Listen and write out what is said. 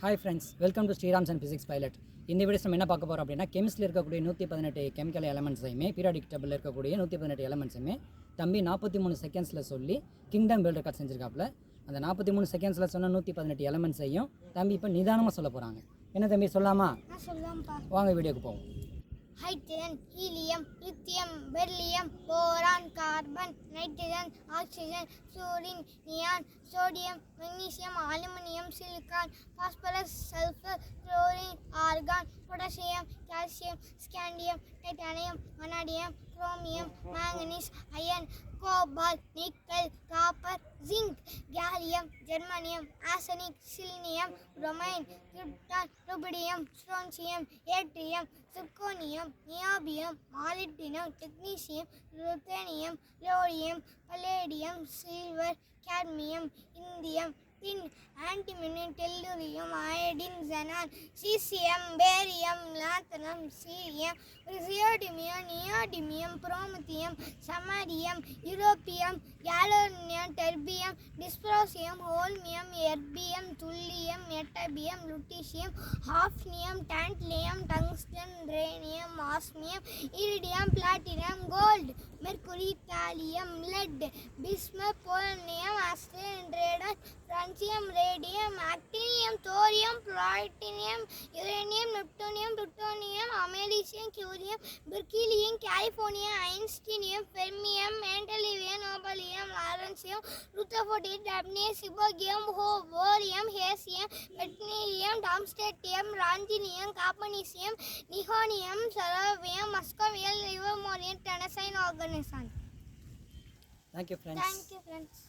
Hi friends, welcome to Sriram's and physics pilot. இந்த videos நம்ம என்ன பார்க்க போகிறோம் அப்படின்னா, கெமிஸ்ட்ரியில் இருக்கக்கூடிய 118 கெமிக்கல் எலமெண்ட்ஸையுமே, பீரியாடிக் டேபிளில் இருக்கக்கூடிய 118 எலமெண்ட்ஸுமே தம்பி 43 செகண்ட்ஸில் சொல்லி கிங்டம் வேர்ல்டு ரெக்கார்ட் செஞ்சுருக்காப்புல. அந்த 43 செகண்ட்ஸில் சொன்ன 118 எலமெண்ட்ஸையும் தம்பி இப்போ நிதானமாக சொல்ல போகிறாங்க. என்ன தம்பி சொல்லாமா? வாங்க வீடியோக்கு போவோம். Hydrogen, helium, lithium, beryllium, boron, carbon, nitrogen, oxygen, fluorine, neon, sodium, magnesium, aluminium, silicon, phosphorus, sulphur, chlorine, argon, potassium, calcium, scandium, titanium, vanadium, chromium, manganese, iron, cobalt, nickel, copper, zinc, gallium, germanium, arsenic, selenium, bromine, krypton, rubidium, strontium, yttrium, zirconium, niobium, molybdenum, technetium, ruthenium, rhodium, palladium, silver, cadmium, indium, tin, antimony, tellurium, iodine, xenon, caesium, barium, lanthanum, cerium, praseodymium, neodymium, promethium, samarium, europium, gadolinium, terbium, dysprosium, holmium, erbium, thulium, ytterbium, lutetium, hafnium, tantalum, tungsten, rhenium, osmium, iridium, platinum, gold, mercury, thallium, lead, bismuth, polonium, astatine, radon, francium, radium, actinium, thorium, protactinium, uranium, neptunium, plutonium, americium, curium, berkelium, californium, einsteinium, fermium, mendelevium, nobelium, lawrencium, rutherfordium, dubnium, seaborgium, bohrium, hassium, meitnerium, darmstadtium, roentgenium, copernicium, நிகோனியம், flerovium, moscovium, livermorium, tennessine, oganesson. Thank you friends.